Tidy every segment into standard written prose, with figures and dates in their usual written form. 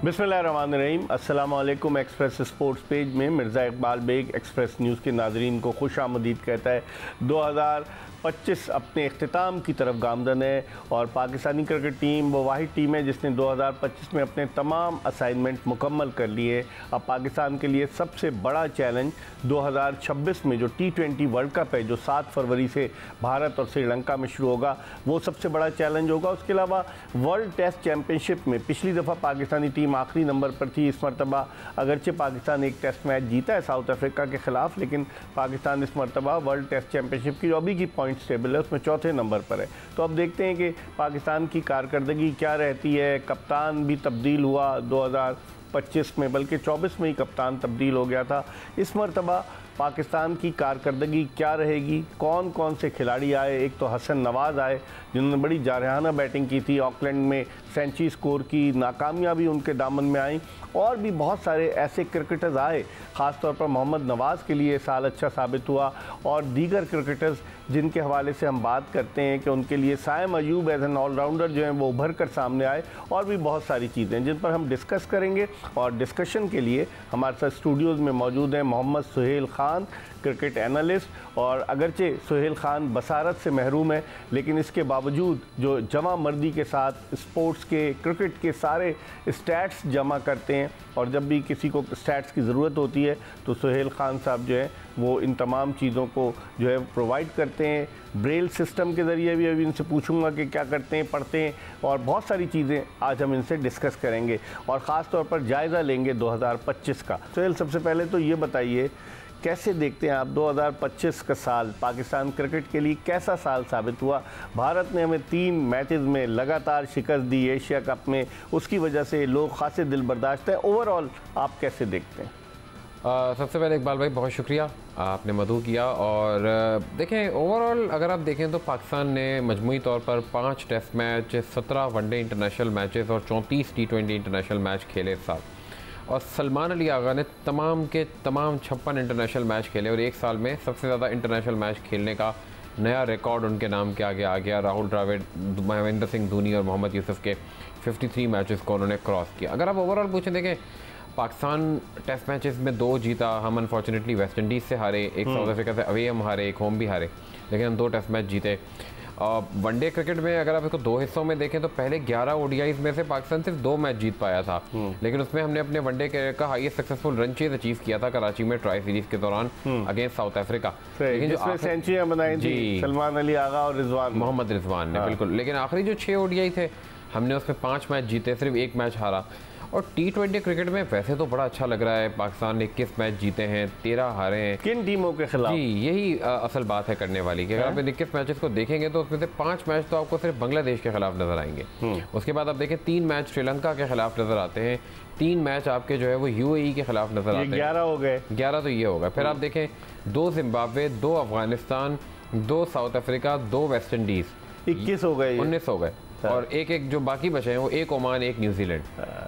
बिस्मिल्लाहिर्रहमानिर्रहीम। अस्सलाम वालेकुम। एक्सप्रेस स्पोर्ट्स पेज में मिर्ज़ा इकबाल बेग एक्सप्रेस न्यूज़ के नाज़रीन को खुशामदीद कहता है। 2025 अपने अख्तिताम की तरफ गामज़न है और पाकिस्तानी क्रिकेट टीम वो वाहिद टीम है जिसने 2025 में अपने तमाम असाइनमेंट मुकम्मल कर लिए। अब पाकिस्तान के लिए सबसे बड़ा चैलेंज 2026 में जो T20 वर्ल्ड कप है, जो 7 फरवरी से भारत और श्रीलंका में शुरू होगा, वो सबसे बड़ा चैलेंज होगा। उसके अलावा वर्ल्ड टेस्ट चैम्पियनशिप में पिछली दफ़ा पाकिस्तानी टीम आखिरी नंबर पर थी। इस मरतबा अगरचे पाकिस्तान एक टेस्ट मैच जीता है साउथ अफ्रीका के ख़िलाफ़, लेकिन पाकिस्तान इस मरतबा वर्ल्ड टेस्ट चैम्पियनशिप की जो अभी की पॉइंट्स टेबल है उसमें चौथे नंबर पर है। तो अब देखते हैं कि पाकिस्तान की कारकर्दगी क्या रहती है। कप्तान भी तब्दील हुआ 2025 में, बल्कि 24 में ही कप्तान तब्दील हो गया था। इस मरतबा पाकिस्तान की कारकर्दगी क्या रहेगी, कौन कौन से खिलाड़ी आए। एक तो हसन नवाज़ आए जिन्होंने बड़ी जारहाना बैटिंग की थी, ऑकलैंड में सेंचुरी स्कोर की, नाकामियां भी उनके दामन में आई। और भी बहुत सारे ऐसे क्रिकेटर्स आए, ख़ास तौर पर मोहम्मद नवाज़ के लिए साल अच्छा साबित हुआ। और दीगर क्रिकेटर्स जिनके हवाले से हम बात करते हैं कि उनके लिए Saim Ayub as an allrounder जो हैं वो उभर कर सामने आए। और भी बहुत सारी चीज़ें जिन पर हम डिस्कस करेंगे। और डिस्कशन के लिए हमारे साथ स्टूडियोज़ में मौजूद हैं मोहम्मद सुहेल ख़ान, क्रिकेट एनालिस्ट। और अगरचे सुहेल ख़ान बसारत से महरूम है, लेकिन इसके बावजूद जो जमा मर्दी के साथ स्पोर्ट्स के, क्रिकेट के सारे स्टैट्स जमा करते हैं, और जब भी किसी को स्टैट्स की ज़रूरत होती है तो सुहेल ख़ान साहब जो है वो इन तमाम चीज़ों को जो है प्रोवाइड करते हैं। ब्रेल सिस्टम के ज़रिए भी अभी इनसे पूछूंगा कि क्या करते हैं, पढ़ते हैं, और बहुत सारी चीज़ें आज हम इनसे डिस्कस करेंगे और ख़ास तौर पर जायज़ा लेंगे 2025 का। सुहेल, सबसे पहले तो ये बताइए, कैसे देखते हैं आप 2025 का साल पाकिस्तान क्रिकेट के लिए कैसा साल साबित हुआ? भारत ने हमें 3 मैचेस में लगातार शिकस्त दी एशिया कप में, उसकी वजह से लोग खासे दिल बर्दाश्त हैं। ओवरऑल आप कैसे देखते हैं? सबसे पहले इकबाल भाई बहुत शुक्रिया, आपने मदऊ किया। और देखें, ओवरऑल अगर आप देखें तो पाकिस्तान ने मजमूई तौर पर 5 test match, 17 one day international matches और 34 T20 इंटरनेशनल मैच खेले इस साल। और सलमान अली आगा ने तमाम के तमाम 56 इंटरनेशनल मैच खेले और एक साल में सबसे ज़्यादा इंटरनेशनल मैच खेलने का नया रिकॉर्ड उनके नाम के आगे आ गया। राहुल द्रविड़, महेंद्र सिंह धोनी और मोहम्मद यूसुफ के 53 मैचेस को उन्होंने क्रॉस किया। अगर आप ओवरऑल पूछें, देखें पाकिस्तान टेस्ट मैचेस में 2 जीता, हम अनफॉर्चुनेटली वेस्ट इंडीज़ से हारे, एक साउथ अफ्रीका से अवे हम हारे, एक होम भी हारे, लेकिन हम 2 टेस्ट मैच जीते। वनडे क्रिकेट में अगर आप इसको 2 हिस्सों में देखें तो पहले 11 ODIs में से पाकिस्तान सिर्फ 2 मैच जीत पाया था, लेकिन उसमें हमने अपने वनडे कैरियर का highest successful run chase achieve किया था कराची में ट्राई सीरीज के दौरान अगेंस्ट साउथ अफ्रीका। लेकिन जो सेंचुरियां बनाई थी सलमान अली आगा और मोहम्मद रिजवान ने, बिल्कुल। लेकिन आखिरी जो 6 ODI थे हमने उसमें 5 मैच जीते, सिर्फ 1 मैच हारा। और T20 क्रिकेट में वैसे तो बड़ा अच्छा लग रहा है, पाकिस्तान ने 21 मैच जीते हैं, 13 हारे हैं। किन टीमों के खिलाफ? जी, यही असल बात है करने वाली कि अगर आप 21 मैचेस को देखेंगे तो उसमें से 5 मैच तो आपको सिर्फ बांग्लादेश के खिलाफ नजर आएंगे। उसके बाद आप देखें 3 मैच श्रीलंका के खिलाफ नजर आते हैं, 3 मैच आपके जो है वो UAE के खिलाफ नजर आते हैं। 11 हो गए। 11 तो ये होगा। फिर आप देखें 2 Zimbabwe, 2 Afghanistan, 2 south Africa, 2 West Indies, 21 हो गए, 19 हो गए। और एक जो बाकी बचे हैं वो 1 ओमान, 1 न्यूजीलैंड।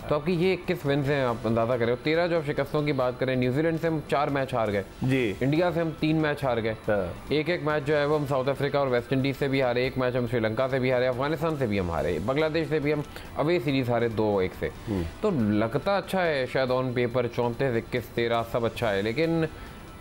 तो आपकी ये 21 विन्स हैं, आप अंदाजा करें। 13 जो शिकस्तों की बात करें, न्यूजीलैंड से हम 4 मैच हार गए जी, इंडिया से हम 3 मैच हार गए, एक मैच जो है वो हम साउथ अफ्रीका और वेस्ट इंडीज से भी हारे, 1 मैच हम श्रीलंका से भी हारे, अफगानिस्तान से भी हम हारे, बांग्लादेश से भी हम अवे सीरीज हारे 2-1 से। तो लगता अच्छा है शायद ऑन पेपर 34, 21, 13 सब अच्छा है, लेकिन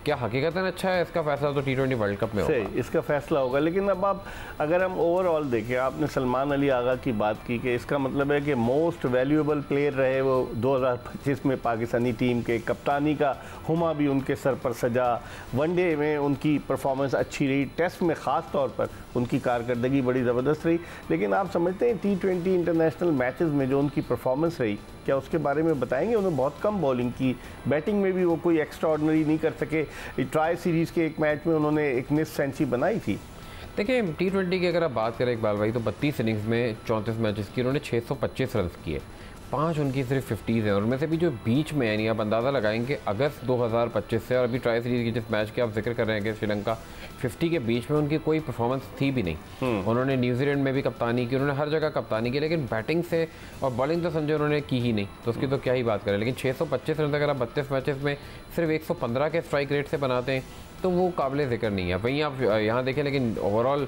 क्या हकीकतन अच्छा है? इसका फैसला तो T20 वर्ल्ड कप में होगा। सही, इसका फैसला होगा। लेकिन अब आप अगर हम ओवरऑल देखें, आपने सलमान अली आगा की बात की कि इसका मतलब है कि मोस्ट वैल्यूएबल प्लेयर रहे वो 2025 में पाकिस्तानी टीम के, कप्तानी का हुमा भी उनके सर पर सजा, वनडे में उनकी परफॉर्मेंस अच्छी रही, टेस्ट में ख़ास तौर पर उनकी कारकर्दगी बड़ी ज़बरदस्त रही। लेकिन आप समझते हैं T20 इंटरनेशनल मैचेस में जो उनकी परफॉर्मेंस रही, क्या उसके बारे में बताएंगे? उन्होंने बहुत कम बॉलिंग की, बैटिंग में भी वो कोई एक्स्ट्रा ऑर्डिनरी नहीं कर सके। ट्राई सीरीज़ के एक मैच में उन्होंने एक मिस सेंचुरी बनाई थी। देखिए T20 की अगर आप बात करें इकबाल भाई, तो 32 इनिंग्स में 34 मैचेस की उन्होंने 625 रन किए, 5 उनकी सिर्फ 50s हैं। और उनमें से भी जो बीच में यानी आप अंदाज़ा लगाएंगे अगस्त 2025 से और अभी ट्राई सीरीज़ की जिस मैच के आप जिक्र कर रहे हैं कि श्रीलंका, 50 के बीच में उनकी कोई परफॉर्मेंस थी भी नहीं। उन्होंने न्यूजीलैंड में भी कप्तानी की, उन्होंने हर जगह कप्तानी की, लेकिन बैटिंग से और बॉलिंग तो समझे उन्होंने की ही नहीं, तो उसकी तो क्या ही बात करें। लेकिन 625 रन अगर आप 32 मैचेस में सिर्फ 115 के स्ट्राइक रेट से बनाते हैं तो वो काबिल ज़िक्र नहीं है। वहीं आप यहाँ देखें, लेकिन ओवरऑल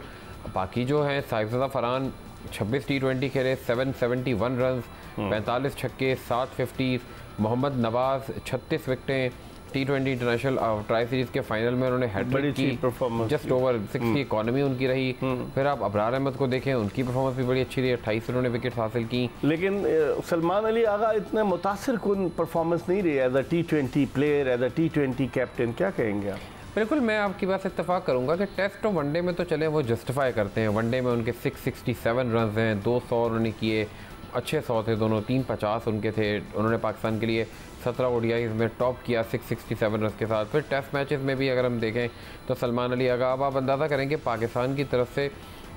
बाकी जो है साइफज़ादा फरहान 26 T20 खेले, 771 रन, 45 छक्के, 7 50। मोहम्मद नवाज 36 विकेटें। T20 इंटरनेशनल ट्राई सीरीज के फाइनल में उन्होंने हैट्रिक की, जस्ट ओवर 6 की इकॉनमी उनकी रही। फिर आप अबरार अहमद को देखें, उनकी परफॉर्मेंस भी बड़ी अच्छी रही, 28 उन्होंने विकेट हासिल की। लेकिन सलमान अली आगा इतना मुतासिर कुन परफॉर्मेंस नहीं रही as a T20 player, as a T20 captain, क्या कहेंगे आप? बिल्कुल, मैं आपकी बात से इत्तेफाक करूंगा कि टेस्ट और वनडे में तो चले वो जस्टिफाई करते हैं। वनडे में उनके 667 रन हैं, 200 उन्होंने किए, अच्छे 100 थे दोनों, 350 उनके थे। उन्होंने पाकिस्तान के लिए 17 ODIs में टॉप किया 667 रन के साथ। फिर टेस्ट मैचेस में भी अगर हम देखें तो सलमान अली आगा, अब आप अंदाज़ा करेंगे पाकिस्तान की तरफ से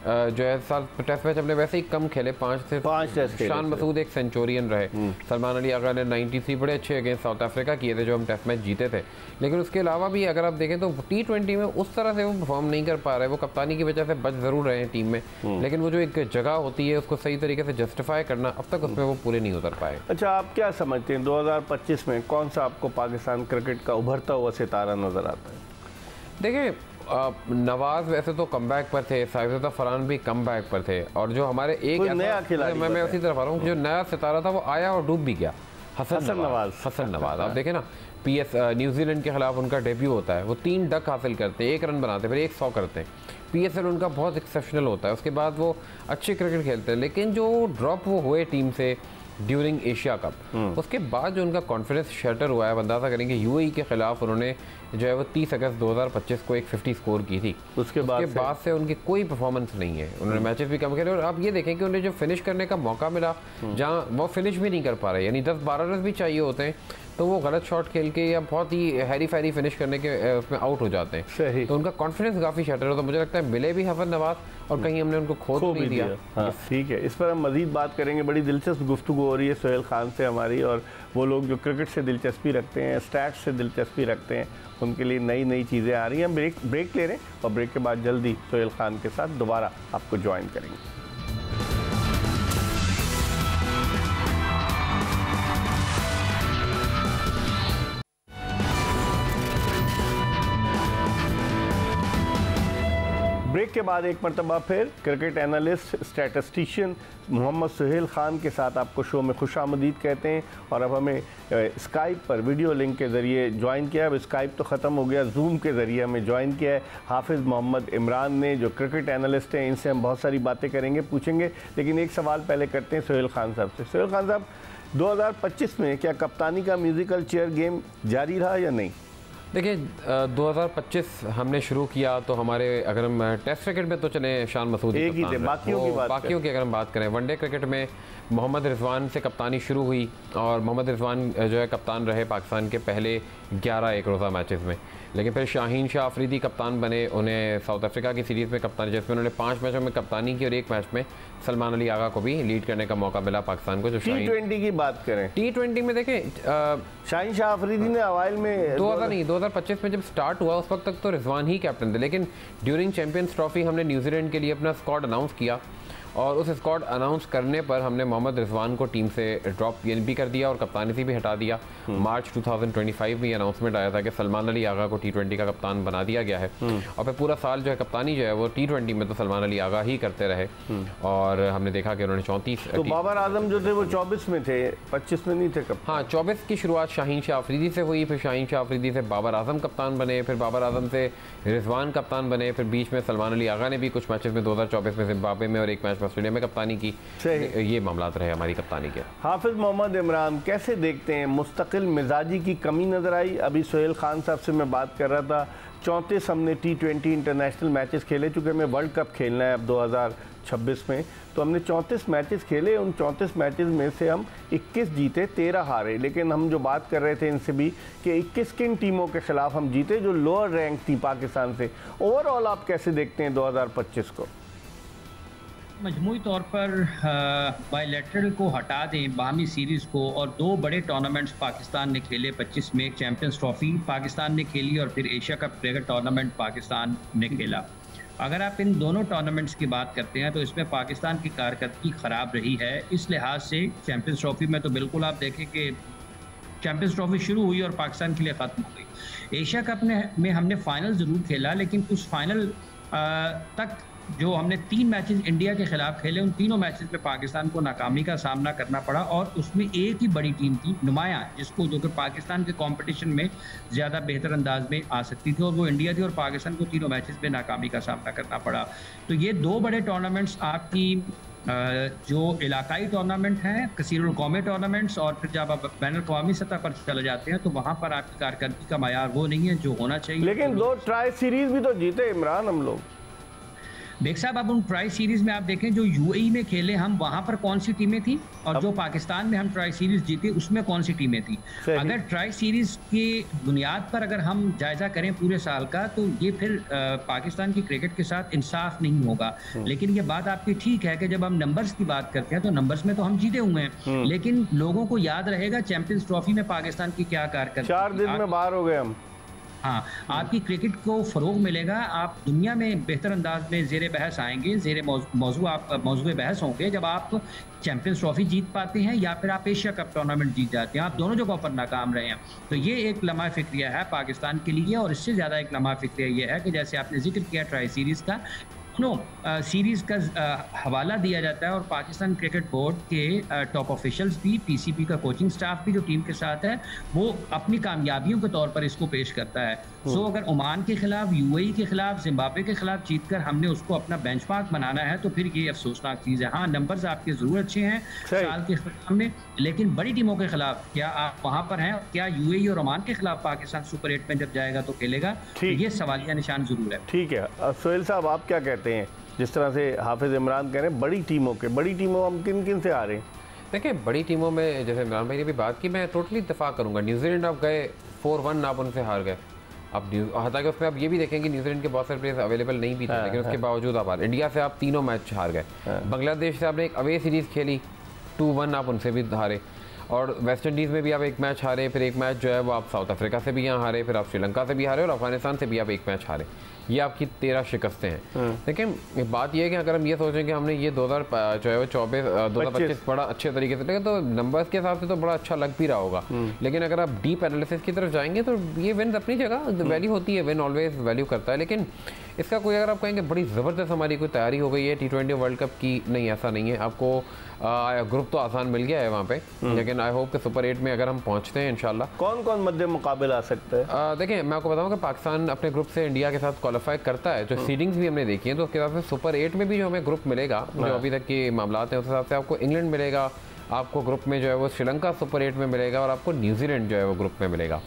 जो है साल टेस्ट मैच हमने वैसे ही कम खेले, 5 टेस्ट। शान मसूद एक सेंचुरियन रहे। सलमान अली आगा ने 93 बड़े अच्छे अगेंस्ट साउथ अफ्रीका किए थे जो हम टेस्ट मैच जीते थे। लेकिन उसके अलावा भी अगर आप देखें तो T20 में उस तरह से वो परफॉर्म नहीं कर पा रहे। वो कप्तानी की वजह से बच ज़रूर रहे हैं टीम में, लेकिन वो जो एक जगह होती है उसको सही तरीके से जस्टिफाई करना, अब तक उसमें वो पूरे नहीं उतर पाए। अच्छा, आप क्या समझते हैं 2025 में कौन सा आपको पाकिस्तान क्रिकेट का उभरता हुआ सितारा नज़र आता है? देखिए, नवाज वैसे तो कमबैक पर थे, साइफुद्दीन फरहान भी कमबैक पर थे, और जो हमारे एक नया खिलाड़ी, मैं उसी तरफ आ रहा हूँ, जो नया सितारा था वो आया और डूब भी गया, हसन नवाज। आप देखें ना, PS न्यूजीलैंड के खिलाफ उनका डेब्यू होता है, वो 3 डक हासिल करते हैं, 1 रन बनाते हैं, फिर 100 करते हैं। PSL उनका बहुत एक्सेप्शनल होता है, उसके बाद वो अच्छे क्रिकेट खेलते हैं। लेकिन जो ड्रॉप वो हुए टीम से ड्यूरिंग एशिया कप, उसके बाद जो उनका कॉन्फिडेंस शटर हुआ है, अंदाज़ा करेंगे UAE के खिलाफ उन्होंने जो है वो 30 अगस्त 2025 को एक 50 स्कोर की थी। उसके बाद से उनकी कोई परफॉर्मेंस नहीं है, उन्होंने मैचेस भी कम खेले। और आप ये देखें कि उन्हें जो फिनिश करने का मौका मिला, जहाँ वो फिनिश भी नहीं कर पा रहे, यानी 10-12 रन भी चाहिए होते हैं तो वो गलत शॉट खेल के या बहुत ही हैरी फैरी फिनिश करने के उसमें आउट हो जाते हैं। सही। तो उनका कॉन्फिडेंस काफ़ी शटर हो, तो मुझे लगता है मिले भी हसन नवाज और कहीं हमने उनको खो नहीं दिया। हाँ, ठीक है, इस पर हम मज़ीद बात करेंगे। बड़ी दिलचस्प गुफ्तगू हो रही है सोहेल खान से हमारी, और वो लोग जो क्रिकेट से दिलचस्पी रखते हैं, स्टैट्स से दिलचस्पी रखते हैं, उनके लिए नई नई चीज़ें आ रही हैं। हम ब्रेक ले रहे हैं और ब्रेक के बाद जल्दी सोहेल खान के साथ दोबारा आपको ज्वाइन करेंगे। ब्रेक के बाद एक मरतबा फिर cricket analyst statistician Mohammad Sohail Khan के साथ आपको शो में खुशामदीद कहते हैं। और अब हमें स्काइप पर वीडियो लिंक के ज़रिए ज्वाइन किया। अब स्काइप तो ख़त्म हो गया, जूम के ज़रिए हमें ज्वाइन किया है हाफिज़ मोहम्मद इमरान ने, जो क्रिकेट एनालिस्ट हैं। इनसे हम बहुत सारी बातें करेंगे, पूछेंगे, लेकिन एक सवाल पहले करते हैं सोहेल खान साहब से। सोहेल खान साहब, 2025 में क्या कप्तानी का म्यूज़िकल चेयर गेम जारी रहा या नहीं? देखिए, 2025 हमने शुरू किया तो हमारे, अगर हम टेस्ट क्रिकेट में तो चले शान मसूद एक ही थे, बाकियों की अगर हम बात करें, वनडे क्रिकेट में मोहम्मद रिजवान से कप्तानी शुरू हुई और मोहम्मद रिजवान जो है कप्तान रहे पाकिस्तान के पहले 11 एक रोज़ा मैचेस में। लेकिन फिर शाहीन शाह अफरीदी कप्तान बने, उन्हें साउथ अफ्रीका की सीरीज़ में कप्तानी, जिसमें उन्होंने 5 मैचों में कप्तानी की और 1 मैच में सलमान अली आगा को भी लीड करने का मौका मिला पाकिस्तान को। जो T20 की बात करें, T20 में देखें, शाहीन शाह अफरीदी ने अवाइल में 2025 में जब स्टार्ट हुआ उस वक्त तक तो रिजवान ही कैप्टन थे। लेकिन ड्यूरिंग चैंपियंस ट्रॉफी हमने न्यूजीलैंड के लिए अपना स्क्वाड अनाउंस किया और उस स्क्वाड अनाउंस करने पर हमने मोहम्मद रिजवान को टीम से ड्रॉप भी कर दिया और कप्तानी से भी हटा दिया। मार्च 2025 में ये अनाउंसमेंट आया था कि सलमान अली आगा को T20 का कप्तान बना दिया गया है। और फिर पूरा साल जो है कप्तानी जो है वो T20 में तो सलमान अली आगा ही करते रहे और हमने देखा कि उन्होंने 34। तो बाबर आजम जो थे वो 24 में थे, 25 में नहीं थे कप्तान। हाँ, 24 की शुरुआत शाहीन शाह अफरीदी से हुई, फिर शाहीन शाह अफरीदी से बाबर आजम कप्तान बने, फिर बाबर आजम से रिजवान कप्तान बने, फिर बीच में सलमान अली आगा ने भी कुछ मैचेस में 2024 में जिम्बाब्वे में और 1 मैच में ऑस्ट्रेलिया में कप्तानी की। ये मामलात रहे हमारी कप्तानी के। हाफिज़ मोहम्मद इमरान, कैसे देखते हैं? मुस्तकिल मिजाजी की कमी नज़र आई। अभी सोहेल खान साहब से मैं बात कर रहा था, 34 हमने T20 इंटरनेशनल मैचेस खेले, चूँकि हमें वर्ल्ड कप खेलना है अब 2026 में, तो हमने 34 मैचेस खेले। उन 34 मैचेस में से हम 21 जीते, 13 हारे। लेकिन हम जो बात कर रहे थे इनसे भी कि 21 किन टीमों के खिलाफ हम जीते जो लोअर रैंक थी पाकिस्तान से। ओवरऑल आप कैसे देखते हैं 2025 को? मजमूई तौर पर बायलैटरल को हटा दें, बाहमी सीरीज़ को, और 2 बड़े टूर्नामेंट्स पाकिस्तान ने खेले 25 में। एक चैम्पियंस ट्रॉफी पाकिस्तान ने खेली और फिर Asia cup cricket tournament Pakistan ने खेला। अगर आप इन दोनों टूर्नामेंट्स की बात करते हैं तो इसमें पाकिस्तान की कारकर्दगी ख़राब रही है। इस लिहाज से चैम्पियंस ट्रॉफी में तो बिल्कुल आप देखें कि चैम्पियंस ट्रॉफी शुरू हुई और पाकिस्तान के लिए ख़त्म हो गई। एशिया कप में हमने फ़ाइनल ज़रूर खेला, लेकिन उस फाइनल तक जो हमने 3 मैचेस इंडिया के खिलाफ खेले, उन तीनों मैचेस में पाकिस्तान को नाकामी का सामना करना पड़ा और उसमें एक ही बड़ी टीम थी नुमाया, जिसको जो कि पाकिस्तान के कंपटीशन में ज़्यादा बेहतर अंदाज में आ सकती थी, और वो इंडिया थी, और पाकिस्तान को तीनों मैचेस में नाकामी का सामना करना पड़ा। तो ये 2 बड़े टूर्नामेंट्स आपकी जो इलाकाई टूर्नामेंट हैं, कसीरुल कौमी टूर्नामेंट्स, और फिर जब आप बैन अवी सतह पर चले जाते हैं तो वहाँ पर आपकी कारकर्दगी का मायार वो नहीं है जो होना चाहिए। लेकिन 2 ट्राई सीरीज भी तो जीते इमरान हम लोग। बेग साहब, अब उन ट्राई सीरीज में आप देखें जो यूएई में खेले हम, वहां पर कौन सी टीमें थी, और जो पाकिस्तान में हम ट्राई सीरीज जीते उसमें कौन सी टीमें थी। अगर ट्राई सीरीज की बुनियाद पर अगर हम जायजा करें पूरे साल का, तो ये फिर पाकिस्तान की क्रिकेट के साथ इंसाफ नहीं होगा। लेकिन ये बात आपकी ठीक है कि जब हम नंबर्स की बात करते हैं तो नंबर्स में तो हम जीते हुए हैं, लेकिन लोगों को याद रहेगा चैंपियंस ट्रॉफी में पाकिस्तान की क्या कारकर्दगी। 4 दिन में बाहर हो गए हम। हाँ, आपकी क्रिकेट को फ़रोग मिलेगा, आप दुनिया में बेहतर अंदाज में ज़ेरे बहस आएंगे, ज़ेरे मौजूद बहस होंगे जब आप चैंपियंस ट्रॉफी जीत पाते हैं या फिर आप एशिया कप टूर्नामेंट जीत जाते हैं। आप दोनों जगहों पर नाकाम रहे हैं। तो ये एक लम्हा फ़िक्रिया है पाकिस्तान के लिए, और इससे ज़्यादा एक लम्हा फ़िक्रिया ये है कि जैसे आपने जिक्र किया ट्राई सीरीज़ का, सीरीज़ का हवाला दिया जाता है, और पाकिस्तान क्रिकेट बोर्ड के टॉप ऑफिशियल्स भी, पीसीबी का कोचिंग स्टाफ भी जो टीम के साथ है, वो अपनी कामयाबियों के तौर पर इसको पेश करता है। सो अगर ओमान के खिलाफ, यूएई के खिलाफ, जिम्बाब्वे के खिलाफ जीतकर हमने उसको अपना बेंचमार्क बनाना है, तो फिर ये अफसोसनाक चीज़ है। हाँ, नंबर्स आपके ज़रूर अच्छे हैं साल के इख्तिताम में, लेकिन बड़ी टीमों के खिलाफ क्या आप वहाँ पर हैं? क्या यूएई और ओमान के खिलाफ पाकिस्तान सुपर 8 में जब जाएगा तो खेलेगा? तो ये सवालिया निशान ज़रूर है। ठीक है सोहेल साहब, आप क्या कहते हैं? जिस तरह से हाफिज इमरान कह रहे हैं बड़ी टीमों हम किन किन से आ रहे हैं? देखिए, बड़ी टीमों में जैसे इमरान भाई ने भी बात की, मैं टोटली इत्तेफाक करूंगा। न्यूजीलैंड आप गए 4-1, आप उनसे हार गए। अब हालांकि उसमें आप ये भी देखें कि न्यूजीलैंड के बहुत सारे प्लेयर्स अवेलेबल नहीं भी थे, लेकिन उसके बावजूद आप हार। इंडिया से आप 3 मैच हार गए। बांग्लादेश से आपने एक अवे सीरीज़ खेली, 2-1 आप उनसे भी हारे, और वेस्ट इंडीज़ में भी आप 1 मैच हारे, फिर 1 मैच जो है वो आप साउथ अफ्रीका से भी यहाँ हारे, फिर आप श्रीलंका से भी हारे, और अफगानिस्तान से भी आप 1 मैच हारे। ये आपकी 13 शिकस्तें हैं। लेकिन बात यह है कि अगर हम ये सोचें कि हमने ये 2025 बड़ा अच्छे तरीके से, लेकिन तो नंबर्स के हिसाब से तो बड़ा अच्छा लग भी रहा होगा, लेकिन अगर आप डीप एनालिसिस की तरफ जाएंगे तो ये विन अपनी जगह वैल्यू होती है, विन ऑलवेज वैल्यू करता है। लेकिन इसका कोई अगर आप कहेंगे बड़ी ज़बरदस्त हमारी कोई तैयारी हो गई है T20 वर्ल्ड कप की, नहीं, ऐसा नहीं है। आपको ग्रुप तो आसान मिल गया है वहाँ पे, लेकिन आई होप कि सुपर 8 में अगर हम पहुँचते हैं इंशाल्लाह। कौन कौन मध्य मुकाबले आ सकता है? देखिए, मैं आपको बताऊँ कि पाकिस्तान अपने ग्रुप से इंडिया के साथ क्वालिफाई करता है, जो सीडिंग्स भी हमने देखी हैं, तो उसके हिसाब से सुपर 8 में भी जो हमें ग्रुप मिलेगा, जो अभी तक के मामला हैं, उस हिसाब से आपको इंग्लैंड मिलेगा, आपको ग्रुप में जो है वो श्रीलंका सुपर 8 में मिलेगा, और आपको न्यूजीलैंड जो है वो ग्रुप में मिलेगा।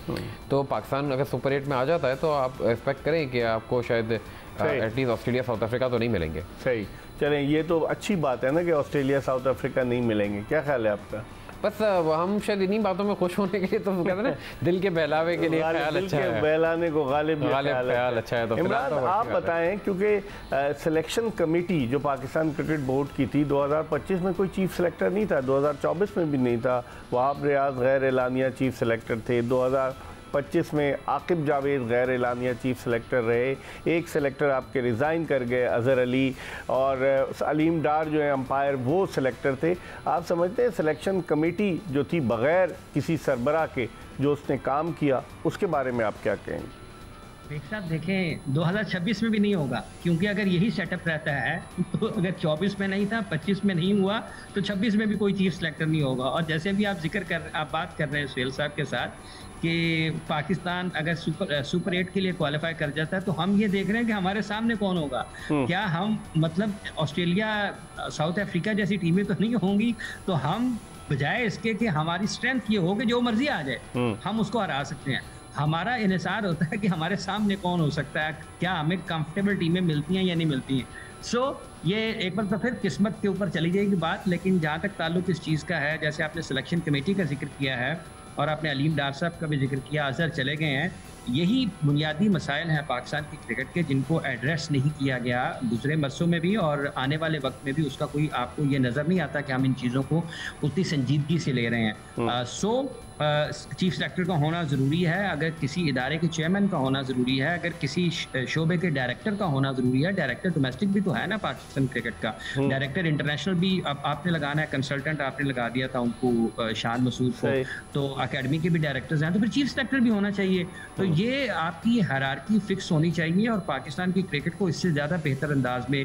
तो पाकिस्तान अगर सुपर 8 में आ जाता है तो आप एक्सपेक्ट करें कि आपको शायद एटलीस्ट ऑस्ट्रेलिया, साउथ अफ्रीका तो नहीं मिलेंगे। सही, चलें, ये तो अच्छी बात है ना कि ऑस्ट्रेलिया, साउथ अफ्रीका नहीं मिलेंगे। क्या ख्याल है आपका? बस हम शायद इन्हीं बातों में खुश होने के लिए, तो कहते हैं ना, दिल के बहलावे के लिए ख्याल अच्छा है, बहलाने को गालिब ख्याल अच्छा है। तो इमरान, आप बताएं, क्योंकि सिलेक्शन कमेटी जो पाकिस्तान क्रिकेट बोर्ड की थी 2025 में कोई चीफ सेलेक्टर नहीं था, 2024 में भी नहीं था। वहाब रियाज गैर एलानिया चीफ सेलेक्टर थे, 2025 में आकिब जावेद गैर एलानिया चीफ सेलेक्टर रहे, एक सेलेक्टर आपके रिज़ाइन कर गए अज़हर अली, और अलीम डार जो है अंपायर, वो सेलेक्टर थे। आप समझते हैं सिलेक्शन कमेटी जो थी बग़ैर किसी सरबराह के जो उसने काम किया, उसके बारे में आप क्या कहेंगे? एक साथ देखें, 2026 में भी नहीं होगा, क्योंकि अगर यही सेटअप रहता है तो अगर 24 में नहीं था, 25 में नहीं हुआ, तो 26 में भी कोई चीफ सेलेक्टर नहीं होगा। और जैसे भी आप बात कर रहे हैं सुहेल साहब के साथ कि पाकिस्तान अगर सुपर 8 के लिए क्वालिफाई कर जाता है, तो हम ये देख रहे हैं कि हमारे सामने कौन होगा। क्या हम मतलब ऑस्ट्रेलिया, साउथ अफ्रीका जैसी टीमें तो नहीं होंगी, तो हम बजाय इसके कि हमारी स्ट्रेंथ ये हो कि जो मर्जी आ जाए हम उसको हरा सकते हैं, हमारा इन्हिसार होता है कि हमारे सामने कौन हो सकता है, क्या हमें कंफर्टेबल टीमें मिलती हैं या नहीं मिलती हैं। सो ये एक बार तो फिर किस्मत के ऊपर चली जाएगी बात। लेकिन जहाँ तक ताल्लुक इस चीज़ का है, जैसे आपने सिलेक्शन कमेटी का जिक्र किया है और आपने अलीम डार साहब का भी जिक्र किया, अज़हर चले गए हैं, यही बुनियादी मसाइल हैं पाकिस्तान की क्रिकेट के जिनको एड्रेस नहीं किया गया गुजरे बरसों में भी, और आने वाले वक्त में भी उसका कोई आपको ये नज़र नहीं आता कि हम इन चीज़ों को उतनी संजीदगी से ले रहे हैं। सो चीफ सेलेक्टर का होना ज़रूरी है, अगर किसी इदारे के चेयरमैन का होना ज़रूरी है, अगर किसी शोबे के डायरेक्टर का होना ज़रूरी है। डायरेक्टर डोमेस्टिक भी तो है ना पाकिस्तान क्रिकेट का, डायरेक्टर इंटरनेशनल भी अब आपने लगाना है, कंसल्टेंट आपने लगा दिया था उनको शान मसूद को, तो अकेडमी के भी डायरेक्टर्स हैं, तो फिर चीफ सेलेक्टर भी होना चाहिए। तो ये आपकी हायरार्की फिक्स होनी चाहिए और पाकिस्तान की क्रिकेट को इससे ज़्यादा बेहतर अंदाज में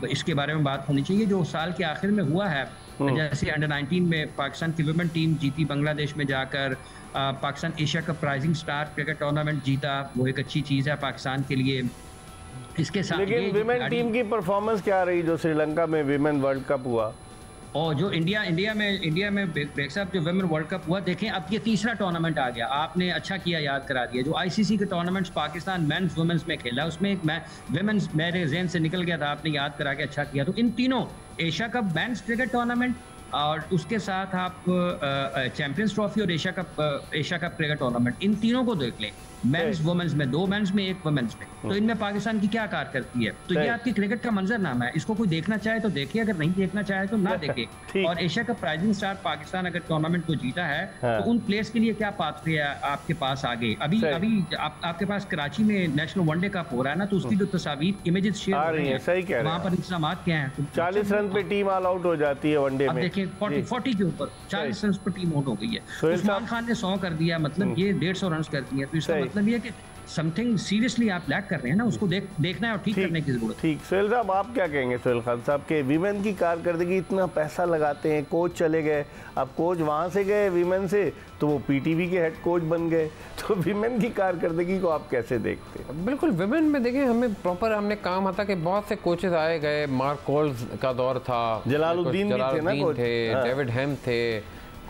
इसके बारे में बात होनी चाहिए। जो साल के आखिर में हुआ है, जैसे अंडर 19 में पाकिस्तान की वुमेन टीम जीती, बांग्लादेश में जाकर Pakistan Asia cup rising star cricket tournament जीता, वो एक अच्छी चीज़ है पाकिस्तान के लिए। इसके साथ लेकिन विमेन टीम की परफॉर्मेंस क्या रही जो श्रीलंका में विमेन वर्ल्ड कप हुआ? और जो इंडिया में ब्रेक साहब जो विमेन वर्ल्ड कप हुआ, देखें अब ये तीसरा टूर्नामेंट आ गया, आपने अच्छा किया याद करा दिया। जो आईसीसी के टूर्नामेंट्स पाकिस्तान मेंस वुमेन्स में खेला, उसमें एक विमेन्स मेरे ज़हन से निकल गया था, आपने याद करा के अच्छा किया। तो इन तीनों Asia cup men's cricket tournament और उसके साथ आप चैंपियंस ट्रॉफी और एशिया कप क्रिकेट टूर्नामेंट, इन तीनों को देख लें, मेंस वुमेन्स में, 2 मेंस में 1 वुमेन्स में, तो इनमें पाकिस्तान की क्या कारकर्दगी है। तो ये आपकी क्रिकेट का मंजरनामा है, इसको कोई देखना चाहे तो देखे, अगर नहीं देखना चाहे तो ना देखे। और Asia cup rising star Pakistan अगर टूर्नामेंट को जीता है तो उन प्लेयर्स के लिए क्या पाथवे है आपके पास आगे। अभी आपके पास कराची में नेशनल वनडे कप हो रहा है ना, तो उसकी जो तस्वीर इमेजेस शेयर हो रही है, वहाँ पर इंतजाम क्या है। 40 रन पे टीम ऑल आउट हो जाती है वनडे में। देखिए 40 के ऊपर 40 रन पर टीम आउट हो गई है। उस्मान खान ने 100 कर दिया, मतलब ये 150 रन कर दिए, तो इसका मतलब ये कि समथिंग सीरियसली आप लैक कर रहे हैं ना, उसको देखना है और ठीक करने की जरूरत है। ठीक, सोहेल साहब आप क्या कहेंगे? सोहेल खान साहब के वीमेन की कारकर्दगी, इतना पैसा लगाते हैं, कोच चले गए, अब कोच वहाँ से गए वीमेन से तो वो पीटीवी के हेड कोच बन गए, तो वीमेन की कारकर्दगी को आप कैसे देखते हैं? बिल्कुल, वीमेन में देखिए हमने प्रॉपर कहा था कि बहुत से कोचेस आए गए, मार्क कोल्स का दौर था, जलालुद्दीन थे, डेविड हेम थे,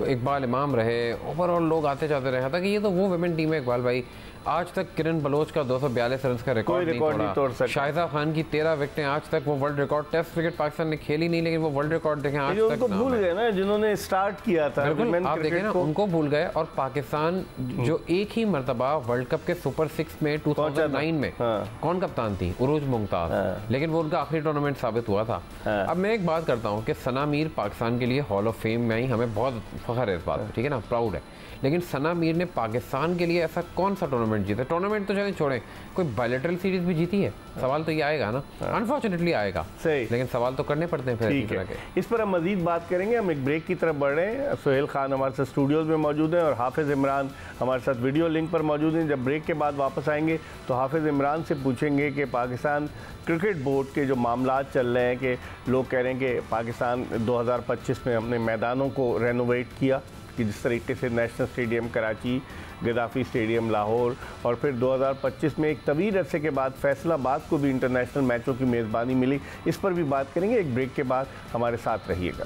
इकबाल इमाम रहे, ओवरऑल लोग आते जाते रहे था कि ये तो वो वुमेन टीम है। इकबाल भाई, आज तक किरण बलोच का 242 रन का रिकॉर्ड नहीं तोड़ा। शाहिदा खान की 13 विकेटें, आज तक वो world record, test cricket Pakistan ने खेली नहीं, लेकिन वो वर्ल्ड रिकॉर्ड देखें आज तक उनको भूल गए ना, जिन्होंने स्टार्ट किया था। बिल्कुल, आप देखें ना, उनको भूल गए। और पाकिस्तान जो एक ही मरतबा वर्ल्ड कप के सुपर 6 में 2009 में कौन कप्तान थी? उरूज मुमताज, लेकिन वो उनका आखिरी टूर्नामेंट साबित हुआ था। अब मैं एक बात करता हूँ कि सना मीर पाकिस्तान के लिए हॉल ऑफ फेम में आई, हमें बहुत फख्र है इस बात पर, ठीक है ना, प्राउड है। लेकिन सना मीर ने पाकिस्तान के लिए ऐसा कौन सा टूर्नामेंट जीता? टूर्नामेंट तो चलें छोड़ें, कोई बायलैटरल सीरीज भी जीती है? सवाल तो ये आएगा ना, अनफॉर्चुनेटली आएगा, सही, लेकिन सवाल तो करने पड़ते हैं फिर इस तरह के। इस पर हम मजीद बात करेंगे, हम एक ब्रेक की तरफ बढ़ रहे हैं। सोहेल खान हमारे साथ स्टूडियोज में मौजूद हैं और हाफिज़ इमरान हमारे साथ वीडियो लिंक पर मौजूद हैं। जब ब्रेक के बाद वापस आएंगे तो हाफिज़ इमरान से पूछेंगे कि पाकिस्तान क्रिकेट बोर्ड के जो मामला चल रहे हैं, कि लोग कह रहे हैं कि पाकिस्तान 2025 में हमने मैदानों को रेनोवेट किया, कि जिस तरीके से national stadium Karachi, Gaddafi stadium Lahore, और फिर 2025 में एक तवील अरसे के बाद फैसलाबाद को भी इंटरनेशनल मैचों की मेज़बानी मिली। इस पर भी बात करेंगे एक ब्रेक के बाद, हमारे साथ रहिएगा।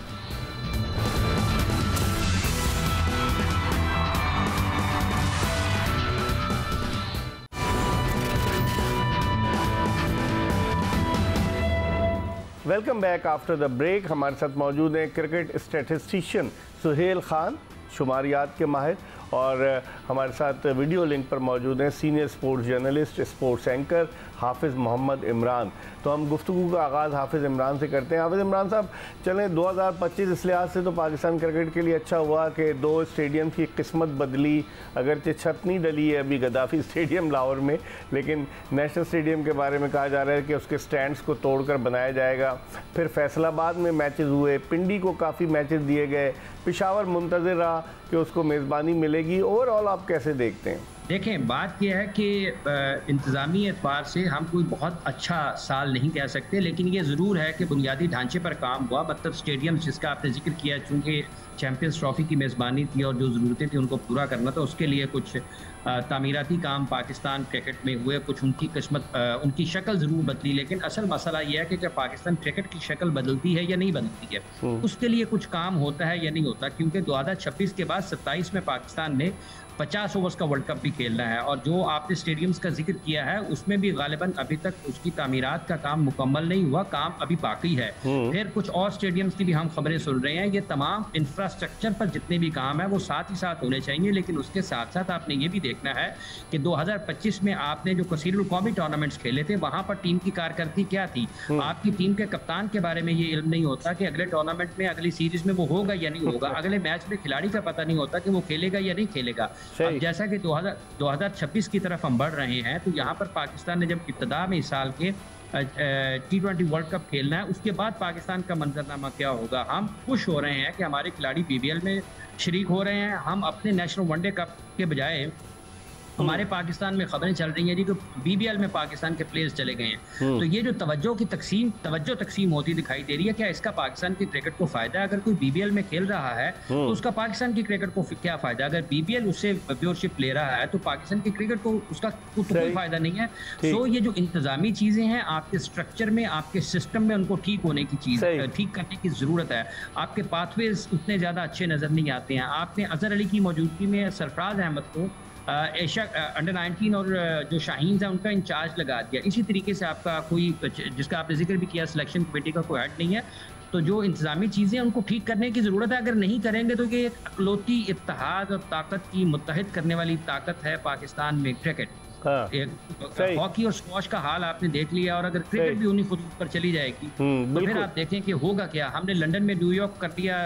Welcome back after the break. हमारे साथ मौजूद हैं क्रिकेट स्टैटिस्टिशियन सोहेल खान, शुमारियात के माहिर, और हमारे साथ वीडियो लिंक पर मौजूद हैं senior sports journalist, sports anchor हाफिज़ मोहम्मद इमरान। तो हम गुफ्तगू का आगाज़ हाफिज़ इमरान से करते हैं। हाफिज़ इमरान साहब, चलें 2025 इस लिहाज से तो पाकिस्तान क्रिकेट के लिए अच्छा हुआ कि 2 स्टेडियम की किस्मत बदली, अगरचे छत नहीं डली है अभी गद्दाफी स्टेडियम लाहौर में, लेकिन नेशनल स्टेडियम के बारे में कहा जा रहा है कि उसके स्टैंड्स को तोड़कर बनाया जाएगा। फिर फैसलाबाद में मैचेस हुए, पिंडी को काफ़ी मैचेस दिए गए, पेशावर मुंतज़िर रहा कि उसको मेज़बानी मिलेगी। ओवरऑल आप कैसे देखते हैं? देखें, बात यह है कि इंतज़ामी एतबार से हम कोई बहुत अच्छा साल नहीं कह सकते, लेकिन ये ज़रूर है कि बुनियादी ढांचे पर काम हुआ। मतलब स्टेडियम जिसका आपने जिक्र किया, चूँकि चैम्पियंस ट्रॉफ़ी की मेज़बानी थी और जो ज़रूरतें थी उनको पूरा करना था, उसके लिए कुछ तामीराती काम पाकिस्तान क्रिकेट में हुए, कुछ उनकी किस्मत, उनकी शक्ल ज़रूर बदली। लेकिन असल मसला यह है कि क्या पाकिस्तान क्रिकेट की शक्ल बदलती है या नहीं बदलती है, उसके लिए कुछ काम होता है या नहीं होता। क्योंकि 2026 के बाद 27 में पाकिस्तान ने 50 ओवर्स का वर्ल्ड कप भी खेलना है, और जो आपने स्टेडियम्स का जिक्र किया है उसमें भी गालिबन अभी तक उसकी तामीरात का काम मुकम्मल नहीं हुआ, काम अभी बाकी है। फिर कुछ और स्टेडियम्स की भी हम खबरें सुन रहे हैं। ये तमाम इंफ्रास्ट्रक्चर पर जितने भी काम है वो साथ ही साथ होने चाहिए, लेकिन उसके साथ साथ आपने ये भी देखा देखना है कि 2025 में आपने जो कसीरुल कौमी टूर्नामेंट्स खेले थे वहां पर टीम की कारकर्दगी क्या थी। आपकी टीम के कप्तान के बारे में ये इल्म नहीं होता कि अगले टूर्नामेंट में, अगली सीरीज में वो होगा या नहीं होगा। अगले मैच में खिलाड़ी का पता नहीं होता कि वो खेलेगा या नहीं खेलेगा। अब जैसा कि 2026 की तरफ हम बढ़ रहे हैं, तो यहाँ पर पाकिस्तान ने जब इब्तदा में इस साल के T20 वर्ल्ड कप खेलना है, उसके बाद पाकिस्तान का मंजरनामा क्या होगा। हम खुश हो रहे हैं कि हमारे खिलाड़ी BBL में शरीक हो रहे हैं। हम अपने नेशनल वनडे कप के बजाय हमारे पाकिस्तान में खबरें चल रही हैं जी कि BBL में पाकिस्तान के प्लेयर्स चले गए हैं। तो ये जो तवज्जो तकसीम होती दिखाई दे रही है, क्या इसका पाकिस्तान की क्रिकेट को फायदा है? अगर कोई BBL में खेल रहा है तो उसका पाकिस्तान की क्रिकेट को क्या फायदा? अगर BBL उससे व्यूअरशिप ले रहा है तो पाकिस्तान की क्रिकेट को उसका कोई फायदा नहीं है। तो ये जो इंतजामी चीजें हैं आपके स्ट्रक्चर में, आपके सिस्टम में, उनको ठीक होने की चीज, ठीक करने की जरूरत है। आपके पाथवेज उतने ज्यादा अच्छे नजर नहीं आते हैं। आपने अजहर अली की मौजूदगी में सरफराज अहमद को एशिया अंडर 19 और जो शाहीन है उनका इंचार्ज लगा दिया। इसी तरीके से आपका कोई, जिसका आपने जिक्र भी किया, सिलेक्शन कमेटी का कोई हेड नहीं है। तो जो इंतजामी चीज़ें उनको ठीक करने की ज़रूरत है। अगर नहीं करेंगे तो ये अकलौती इत्तेहाद और ताकत की मुत्तहिद करने वाली ताकत है पाकिस्तान में क्रिकेट। हॉकी और स्क्वॉश का हाल आपने देख लिया, और अगर क्रिकेट भी उन्हीं खुद पर चली जाएगी तो फिर आप देखें कि होगा क्या। हमने लंदन में न्यूयॉर्क कर लिया,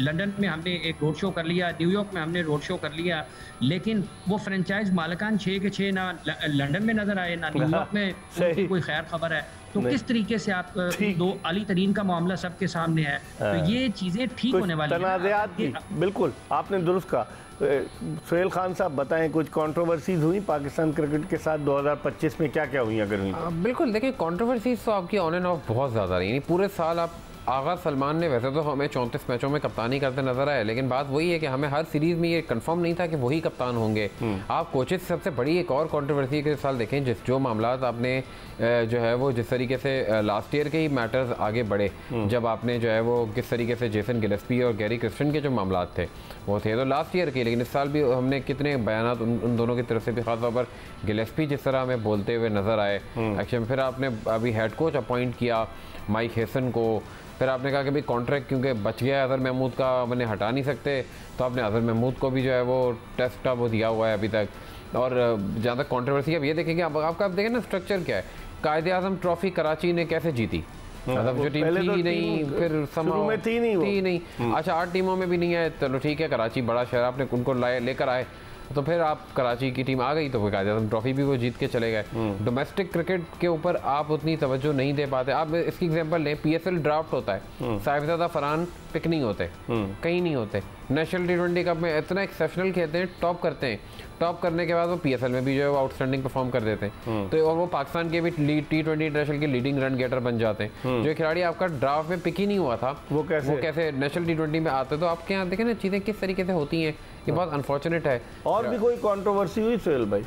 लंदन में हमने एक रोड शो कर लिया, न्यूयॉर्क में हमने रोड शो कर लिया, लेकिन वो फ्रेंचाइज मालिकान 6 के 6 ना लंदन में नजर आए ना न्यूयॉर्क में कोई खैर खबर है। तो किस तरीके से आप दो अली तरीन का मामला सबके सामने है। तो ये चीजें ठीक होने वाली हैं। बिल्कुल आपने दुरुस्त कहा। सोहेल खान साहब बताएं, कुछ कंट्रोवर्सीज हुई पाकिस्तान क्रिकेट के साथ 2025 में, क्या क्या हुई अगर हुई? बिल्कुल, देखिए कंट्रोवर्सीज तो आपकी ऑन एंड ऑफ बहुत ज़्यादा रही। पूरे साल आप आगा सलमान ने वैसे तो हमें 34 मैचों में कप्तानी करते नजर आए, लेकिन बात वही है कि हमें हर सीरीज़ में ये कंफर्म नहीं था कि वही कप्तान होंगे। आप कोचेस सबसे बड़ी एक और कंट्रोवर्सी के साल देखें, जो मामलात आपने जो है वो जिस तरीके से लास्ट ईयर के ही मैटर्स आगे बढ़े, जब आपने जो है वो किस तरीके से जेसन गिलेस्पी और गैरी क्रिस्टन के जो मामलात थे वो थे तो लास्ट ईयर के, लेकिन इस साल भी हमने कितने बयानात उन दोनों की तरफ से भी, खासतौर पर गिलेस्पी जिस तरह हमें बोलते हुए नजर आए एक्शन। फिर आपने अभी हेड कोच अपॉइंट किया माइक हेसन को, फिर आपने कहा कि भाई कॉन्ट्रैक्ट क्योंकि बच गया अजहर महमूद का, मैंने हटा नहीं सकते, तो आपने अजहर महमूद को भी जो है वो टेस्ट का वो दिया हुआ है अभी तक। और जहाँ तक कॉन्ट्रोवर्सी अब ये देखेंगे, आपका देखें ना स्ट्रक्चर क्या है। कायदे आज़म ट्रॉफी कराची ने कैसे जीती? मतलब जो टीम थी नहीं, फिर समय थी नहीं। अच्छा 8 टीमों में भी नहीं आए, चलो ठीक है, कराची बड़ा शहर, आपने उनको लेकर आए तो फिर आप कराची की टीम आ गई तो कायदे आज़म ट्रॉफी भी वो जीत के चले गए। डोमेस्टिक क्रिकेट के ऊपर आप उतनी तवज्जो नहीं दे पाते। आप इसकी एग्जांपल लें, PSL ड्राफ्ट होता है, साहिबजादा फरहान पिक नहीं होते, कहीं नहीं होते। नेशनल T20 कप में इतना एक्सेप्शनल खेलते हैं, टॉप करते हैं, टॉप करने के बाद वो PSL में भी जो है वो आउटस्टैंडिंग परफॉर्म कर देते हैं। तो और वो पाकिस्तान के भी T20 इंटरनेशनल के लीडिंग रन गेटर बन जाते हैं। जो खिलाड़ी आपका ड्राफ्ट में पिक ही नहीं हुआ था वो कैसे नेशनल T20 में आते। तो आपके यहाँ देखें ना चीज़ें किस तरीके से होती हैं, ये बहुत अनफॉर्चुनेट है। और भी कोई कंट्रोवर्सी हुई सोहेल भाई?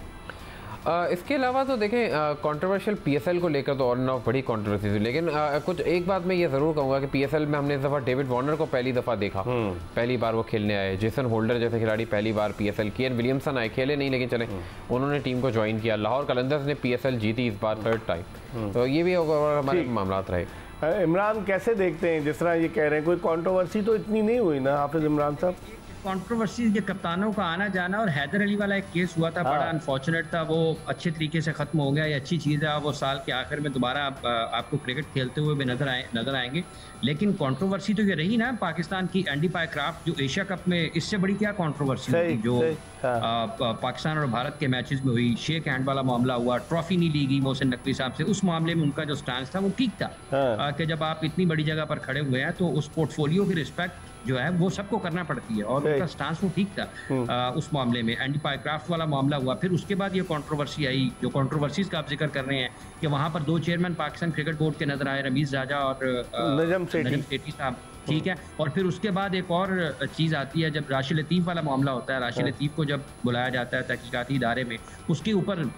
इसके अलावा तो देखें कंट्रोवर्शियल PSL को लेकर तो और ना बड़ी कंट्रोवर्सी थी, लेकिन कुछ एक बात मैं ये ज़रूर कहूँगा कि PSL में हमने इस दफ़ा डेविड वार्नर को पहली दफ़ा देखा, पहली बार वो खेलने आए। जेसन होल्डर जैसे खिलाड़ी पहली बार PSL, केन विलियमसन आए, खेले नहीं लेकिन चले उन्होंने टीम को ज्वाइन किया। लाहौर कलंदर्स ने PSL जीती इस बार 3rd टाइम। तो ये भी हमारे मामला रहे। इमरान कैसे देखते हैं, जिस तरह ये कह रहे हैं कोई कंट्रोवर्सी तो इतनी नहीं हुई ना हाफिज इमरान साहब? कंट्रोवर्सीज के कप्तानों का आना जाना, और हैदर अली वाला एक केस हुआ था, बड़ा अनफॉर्चुनेट था, वो अच्छे तरीके से ख़त्म हो गया। ये अच्छी चीज़ है, वो साल के आखिर में दोबारा आपको क्रिकेट खेलते हुए भी नजर आएंगे। लेकिन कंट्रोवर्सी तो ये रही ना पाकिस्तान की एंडी पायक्राफ्ट जो एशिया कप में, इससे बड़ी क्या कंट्रोवर्सी हुई जो पाकिस्तान और भारत के मैचेस में हुई। शेख हैंड वाला मामला हुआ, ट्रॉफी नहीं ली गई मोहसिन नकवी साहब से, उस मामले में उनका जो स्टांस था वो ठीक था कि जब आप इतनी बड़ी जगह पर खड़े हुए हैं तो उस पोर्टफोलियो की रिस्पेक्ट जो है वो सबको करना पड़ती है, और उनका स्टांस वो ठीक था उस मामले में। एंडी पायक्राफ्ट वाला मामला हुआ, फिर उसके बाद ये कंट्रोवर्सी आई, जो कंट्रोवर्सीज का आप जिक्र कर रहे हैं कि वहाँ पर 2 चेयरमैन पाकिस्तान क्रिकेट बोर्ड के नजर आए, रमीज राजा और नजम सेठी साहब, ठीक है। और फिर उसके बाद एक और चीज़ आती है, जब राशिद लतीफ़ वाला मामला होता है, राशिद लतीफ़ को जब बुलाया जाता है तहकीकाती इदारे में, उसके ऊपर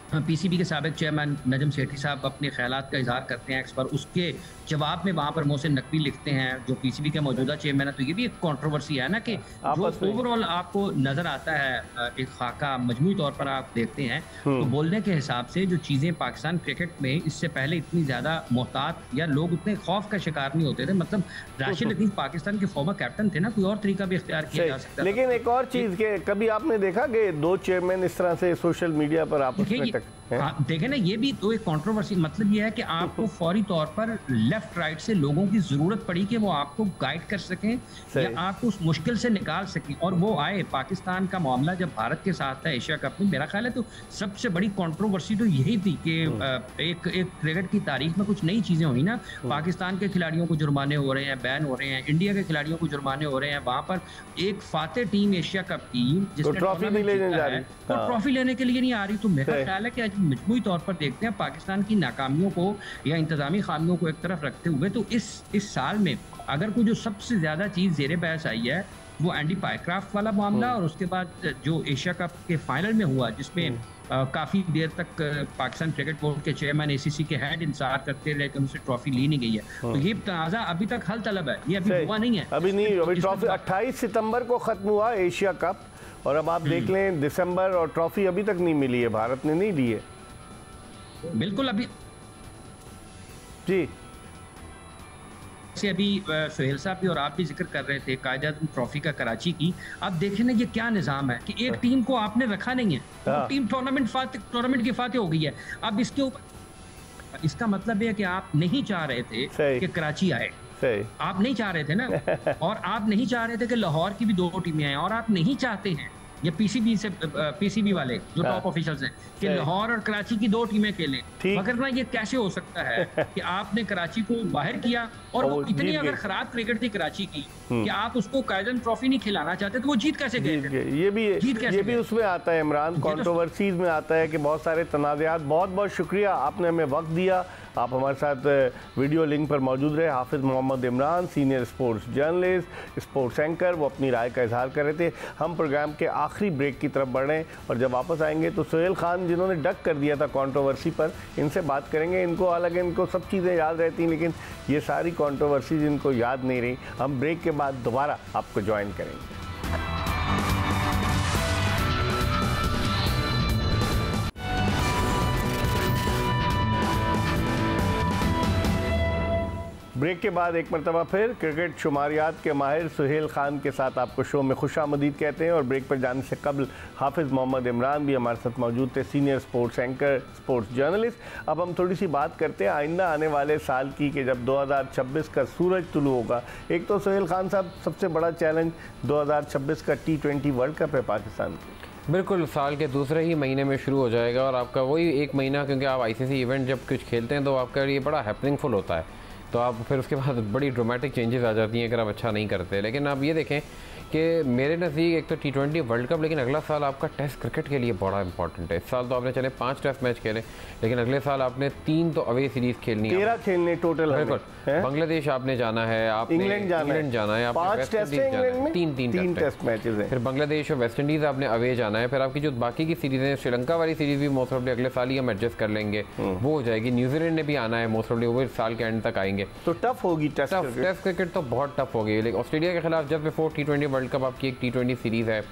पीसीबी के साबिक चेयरमैन नजम सेठी साहब अपने ख्यालात का इजहार करते हैं एक्स पर, उसके जवाब में वहाँ पर मोहसिन नकवी लिखते हैं जो पीसीबी के मौजूदा चेयरमैन है। तो ये भी एक कंट्रोवर्सी है ना कि जो ओवरऑल आपको नज़र आता है एक खाका मजमूई तौर पर आप देखते हैं, तो बोलने के हिसाब से जो चीज़ें पाकिस्तान क्रिकेट में इससे पहले इतनी ज़्यादा मोहतात या लोग उतने खौफ का शिकार नहीं होते थे। मतलब राशिद लतीफ़ पाकिस्तान के फॉर्मर कैप्टन थे ना, कोई और तरीका भी इख्तियार किया जा सकता। लेकिन एक और चीज़ के कभी आपने देखा कि दो चेयरमैन इस तरह से सोशल मीडिया पर आपस में देखें ना, ये भी तो एक कंट्रोवर्सी, मतलब ये है कि आपको फौरी तौर पर लेफ्ट राइट से लोगों की जरूरत पड़ी कि वो आपको गाइड कर सकें या आपको उस मुश्किल से निकाल सकें, और वो आए। पाकिस्तान का मामला जब भारत के साथ था एशिया कप में, मेरा ख्याल है तो सबसे बड़ी कंट्रोवर्सी तो यही थी कि एक क्रिकेट की तारीख में कुछ नई चीजें हुई ना। पाकिस्तान के खिलाड़ियों को जुर्माने हो रहे हैं, बैन हो रहे हैं, इंडिया के खिलाड़ियों को जुर्माने हो रहे हैं। वहां पर एक फाते टीम एशिया कप की जिसने ट्रॉफी लेने जा रही है, तो ट्रॉफी लेने के लिए नहीं आ रही। तो मेरा ख्याल है कि मजमूई तौर पर देखते हैं पाकिस्तान की नाकामियों को या इंतजामी खामियों को एक तरफ रखते हुए, तो इस साल में अगर कोई जो सबसे ज्यादा चीज जेरे बहस आई है वो एंडी पाइक्राफ्ट वाला मामला, और उसके बाद जो एशिया कप के फाइनल में हुआ जिसमें काफी देर तक पाकिस्तान क्रिकेट बोर्ड के चेयरमैन ACC के हेड इंतजार करते रहे कि उनसे ट्रॉफी ली नहीं गई है। तो ये तनाज़ा अभी तक हल तलब है, ये अभी हुआ नहीं है, अभी नहीं। अभी ट्रॉफी 28 सितंबर को खत्म हुआ एशिया कप, और अब आप देख लें दिसंबर, और ट्रॉफी अभी तक नहीं मिली है, भारत ने नहीं ली है। बिल्कुल। अभी जी से अभी सुहेल साहब भी और आप भी जिक्र कर रहे थे कायद-ए-आज़म ट्रॉफी का कराची की। अब देखें ना ये क्या निज़ाम है कि एक टीम को आपने रखा नहीं है, तो टीम टूर्नामेंट की फातिह हो गई है। अब इसके ऊपर इसका मतलब है कि आप नहीं चाह रहे थे कि कराची आए, आप नहीं चाह रहे थे ना, और आप नहीं चाह रहे थे कि लाहौर की भी दो टीमें आए, और आप नहीं चाहते हैं ये पीसीबी वाले जो टॉप ऑफिशियल्स हैं कि लाहौर और कराची की दो टीमें खेलें। मगर ना ये कैसे हो सकता है कि आपने कराची को बाहर किया, और वो इतनी अगर खराब क्रिकेट थी कराची की कि आप उसको कायदन ट्रॉफी नहीं खिलाना चाहते, तो वो जीत कैसे गए? ये भी उसमें आता है इमरान, कंट्रोवर्सीज में आता है कि बहुत सारे तनाज़ात। बहुत बहुत शुक्रिया, आपने हमें वक्त दिया, आप हमारे साथ वीडियो लिंक पर मौजूद रहे। Hafiz Mohammad Imran, senior sports journalist, sports anchor, वो अपनी राय का इजहार कर रहे थे। हम प्रोग्राम के आखिरी ब्रेक की तरफ बढ़ रहे हैं, और जब वापस आएंगे तो सुहेल खान जिन्होंने डक कर दिया था कंट्रोवर्सी पर, इनसे बात करेंगे। इनको हालांकि इनको सब चीज़ें याद रहती हैं, लेकिन ये सारी कंट्रोवर्सीज इनको याद नहीं रही। हम ब्रेक के बाद दोबारा आपको ज्वाइन करेंगे। ब्रेक के बाद एक मरतबा फिर क्रिकेट शुमारियात के माहिर सुहेल खान के साथ आपको शो में खुशामदीद कहते हैं। और ब्रेक पर जाने से कबल हाफिज़ मोहम्मद इमरान भी हमारे साथ मौजूद थे, senior sports anchor, sports journalist. अब हम थोड़ी सी बात करते हैं आइंदा आने वाले साल की, कि जब 2026 का सूरज तुलू होगा। एक तो सुहेल खान साहब सबसे बड़ा चैलेंज 2026 का T20 वर्ल्ड कप है पाकिस्तान की। बिल्कुल, साल के दूसरे ही महीने में शुरू हो जाएगा, और आपका वही एक महीना, क्योंकि आप ICC इवेंट जब कुछ खेलते हैं तो आपका ये बड़ा हैपनिंगफुल होता है, तो आप फिर उसके बाद बड़ी ड्रामेटिक चेंजेस आ जाती हैं अगर आप अच्छा नहीं करते। लेकिन आप ये देखें कि मेरे नज़दीक एक तो T20 वर्ल्ड कप, लेकिन अगला साल आपका टेस्ट क्रिकेट के लिए बड़ा इंपॉर्टेंट है। इस साल तो आपने चले 5 टेस्ट मैच खेले, लेकिन अगले साल आपने 3 तो अवे सीरीज खेलनी है, 13 खेलने टोटल। बिल्कुल, बांग्लादेश आपने जाना है, आपने इंग्लैंड जाना है, 5 टेस्ट है इंग्लैंड में, 3 टेस्ट मैचेस हैं, फिर बांग्लादेश और वेस्ट इंडीज़ आपने अवे जाना है। फिर आपकी जो बाकी की सीरीज़ हैं, श्रीलंका वाली सीरीज़ भी मोस्ट ऑफली अगले साल ही हम एडजस्ट कर लेंगे, वो हो जाएगी। न्यूजीलैंड ने भी आना है, मोस्ट ऑफली वो साल के एंड तक आएंगे, तो टफ होगी टेस्ट क्रिकेट तो बहुत टफ होगी। लेकिन ऑस्ट्रेलिया के खिलाफ just before T20 world cup आपकी एक T20 सीरीज़ है।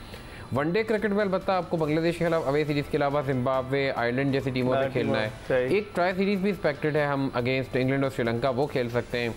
वनडे क्रिकेट में अलबत्ता आपको बांग्लादेश के खिलाफ अवे सीरीज़ के अलावा जिम्बाब्वे, आयरलैंड जैसी टीमों से खेलना है। एक ट्राई सीरीज़ भी एक्सपेक्टेड है, हम अगेंस्ट इंग्लैंड और श्रीलंका, वो खेल सकते हैं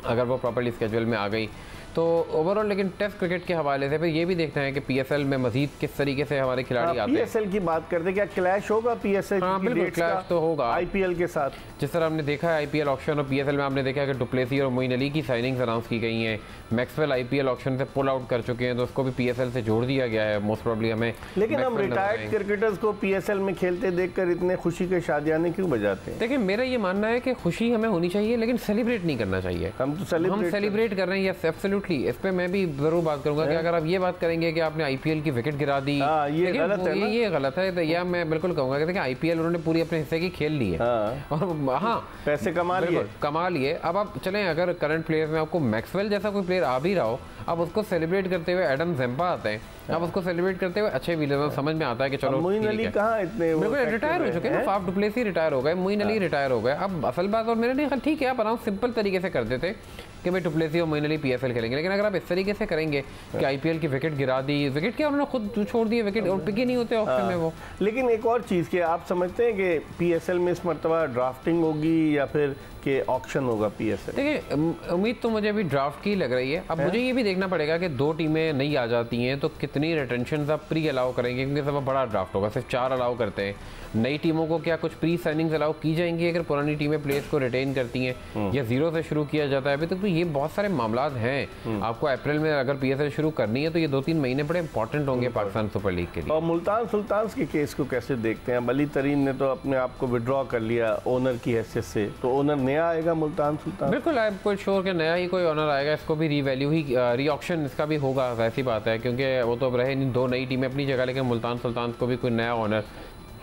अगर वो प्रॉपर्ली स्केड्यूल में आ गई तो ओवरऑल। लेकिन टेस्ट क्रिकेट के हवाले से फिर ये भी देखना है कि PSL में मजीद किस तरीके से हमारे खिलाड़ी आते हैं। PSL की बात करते हैं, क्या क्लैश होगा PSL? हाँ बिल्कुल, क्लैश तो होगा IPL के साथ। जिस तरह हमने देखा है IPL ऑक्शन और PSL में आपने देखा है कि डुप्लेसी और मोइन अली की साइनिंग्स अनाउंस की गई हैं। मैक्सवेल IPL ऑक्शन से पुल आउट कर चुके हैं, तो उसको भी PSL से जोड़ दिया गया है मोस्ट प्रोबेबली हमें। लेकिन हम रिटायर्ड क्रिकेटर्स को PSL में खेलते देखकर इतने खुशी के शादियाने क्यों बजाते हैं? देखिए, मेरा ये मानना है कि खुशी हमें होनी चाहिए, लेकिन सेलिब्रेट नहीं करना चाहिए। हम तो सेलिब्रेट कर रहे हैं, यस एब्सोल्युटली एब्सोल्युटली, इस पे मैं भी जरूर बात करूंगा कि अगर आप ये बात करेंगे कि आपने आईपीएल की विकेट गिरा दी, ये गलत है ना? ये गलत है। तो यह मैं बिल्कुल कहूंगा कि देखिए आईपीएल उन्होंने पूरी अपने हिस्से की खेल ली है और हाँ पैसे कमा लिए। अब आप चलें, अगर करंट प्लेयर्स में आपको मैक्सवेल जैसा कोई प्लेयर आ भी रहा हो, अब उसको सेलिब्रेट करते हुए एडम ज़ेम्पा आते हैं, अब उसको सेलिब्रेट करते हुए अच्छे विलेज समझ में आता है कि चलो मोइन अली कहाँ इतने बिल्कुल रिटायर हो चुके हैं, फाफ डु प्लेसी रिटायर हो गए, मोइन अली रिटायर हो गए। अब असल बात, और मेरे लिए ठीक है आप अनाउंस सिंपल तरीके से कर देते कि भाई डुप्लेसी और मोइन अली पीएसएल खेलेंगे, लेकिन अगर आप इस तरीके से करेंगे कि आईपीएल की विकेट गिरा दी, विकेट क्या उन्होंने खुद छोड़ दिए, विकेट और पिक ही नहीं होते ऑप्शन में वो। लेकिन एक और चीज़ कि आप समझते हैं कि पीएसएल में इस मरतबा ड्राफ्टिंग होगी या फिर कि ऑक्शन होगा पीएसएल? देखिए उम्मीद तो मुझे अभी ड्राफ्ट की लग रही है। अब मुझे ये भी देखना पड़ेगा कि 2 टीमें नहीं आ जाती हैं तो कितनी रिटेंशन आप प्री अलाउ करेंगे, क्योंकि सब बड़ा ड्राफ्ट होगा, सिर्फ 4 अलाउ करते हैं। नई टीमों को क्या कुछ प्री साइनिंग्स अलाउ की जाएंगी अगर पुरानी टीमें प्लेयर्स को रिटेन करती हैं, या 0 से शुरू किया जाता है? अभी तक तो ये बहुत सारे मामला हैं। आपको अप्रैल में अगर पीएसएल शुरू करनी है तो ये 2-3 महीने बड़े इंपॉर्टेंट होंगे पाकिस्तान सुपर लीग के लिए। और मुल्तान सुल्तान के केस को कैसे देखते हैं? अली तरीन ने तो अपने आप को विड्रॉ कर लिया ओनर की हैसियत से, तो ओनर नया आएगा मुल्तान सुल्तान? बिल्कुल, आई एम क्वाइट श्योर कि नया ही कोई ओनर आएगा, इसको भी रीवैल्यू ही री ऑक्शन इसका भी होगा, वैसी बात है, क्योंकि वो तो रहे नहीं 2 नई टीमें अपनी जगह, लेकिन मुल्तान सुल्तान को भी कोई नया ओनर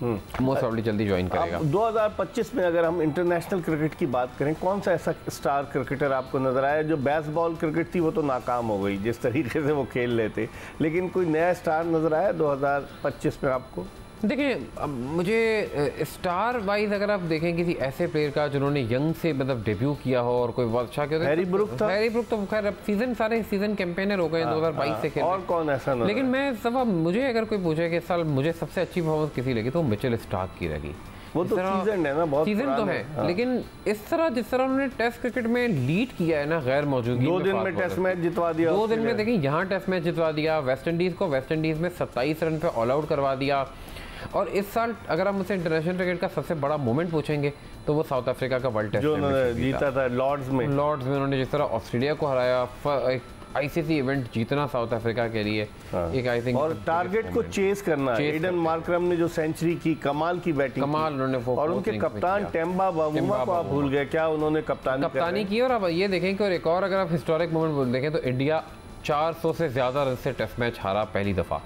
मोस्ट प्रॉब्ली जल्दी ज्वाइन करेगा। 2025 में अगर हम इंटरनेशनल क्रिकेट की बात करें, कौन सा ऐसा स्टार क्रिकेटर आपको नजर आया? जो बेसबॉल क्रिकेट थी वो तो नाकाम हो गई जिस तरीके से वो खेल रहे थे, लेकिन कोई नया स्टार नजर आया 2025 में आपको? देखिए अब मुझे स्टार वाइज अगर आप देखें किसी ऐसे प्लेयर का जिन्होंने यंग से मतलब डेब्यू किया हो और कोई बहुत अच्छा किया, हैरी ब्रुक था। हैरी ब्रुक तो खैर अब सारे सीजन कैंपेनर हो गए 2022 से खेल, और कौन ऐसा नजर? लेकिन मैं सब मुझे अगर कोई पूछे कि इस साल मुझे सबसे अच्छी परफॉर्मेंस किसी लगी तो मिचेल स्टार्क की लगी। वो तो सीजन है ना, बहुत सीजन तो है, लेकिन इस तरह जिस तरह उन्होंने टेस्ट क्रिकेट में लीड किया है ना, गैर मौजूदगी 2 दिन में टेस्ट मैच जितवा दिया, 2 दिन में देखिए यहाँ टेस्ट मैच जितवा दिया, वेस्ट इंडीज में 27 रन पे ऑल आउट करवा दिया। और इस साल अगर आप मुझसे इंटरनेशनल क्रिकेट का सबसे बड़ा मोमेंट पूछेंगे तो वो साउथ अफ्रीका का वर्ल्ड टेस्ट जो जीता था लॉर्ड्स में उन्होंने जिस तरह ऑस्ट्रेलिया को हराया, एक आईसीसी इवेंट जीतना साउथ अफ्रीका के लिए एक आई थिंक, और टारगेट को चेस करना। एडन मार्करम ने जो सेंचुरी की, कमाल की बैटिंग, कमाल उन्होंने, और उनके कप्तान टेम्बा बावुमा को आप भूल गए क्या? उन्होंने कप्तानी की। और अब ये देखें कि और एक और अगर आप हिस्टोरिक मोमेंट देखें तो इंडिया 400 से ज्यादा रन से टेस्ट मैच हारा पहली दफा।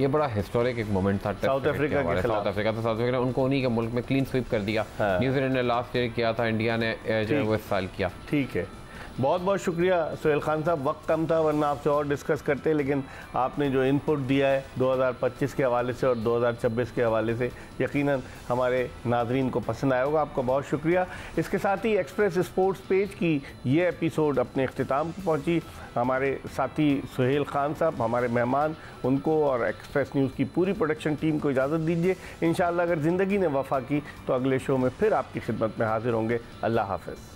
ये बड़ा हिस्टोरिक एक मोमेंट था साउथ अफ्रीका के खिलाफ। साउथ अफ्रीका ने उनको उन्हीं के मुल्क में क्लीन स्वीप कर दिया। न्यूजीलैंड ने लास्ट ईयर किया था, इंडिया ने जो है वो इस साल किया। ठीक है, बहुत बहुत शुक्रिया सुहेल खान साहब। वक्त कम था वरना आपसे और डिस्कस करते, लेकिन आपने जो इनपुट दिया है 2025 के हवाले से और 2026 के हवाले से, यकीनन हमारे नाजरीन को पसंद आया होगा। आपका बहुत शुक्रिया। इसके साथ ही एक्सप्रेस स्पोर्ट्स पेज की ये एपिसोड अपने अख्तिताम को पहुंची। हमारे साथी सुहेल खान साहब, हमारे मेहमान, उनको और एक्सप्रेस न्यूज़ की पूरी प्रोडक्शन टीम को इजाज़त दीजिए। इंशाअल्लाह अगर ज़िंदगी ने वफ़ा की तो अगले शो में फिर आपकी खिदमत में हाजिर होंगे। अल्लाह हाफ़िज़।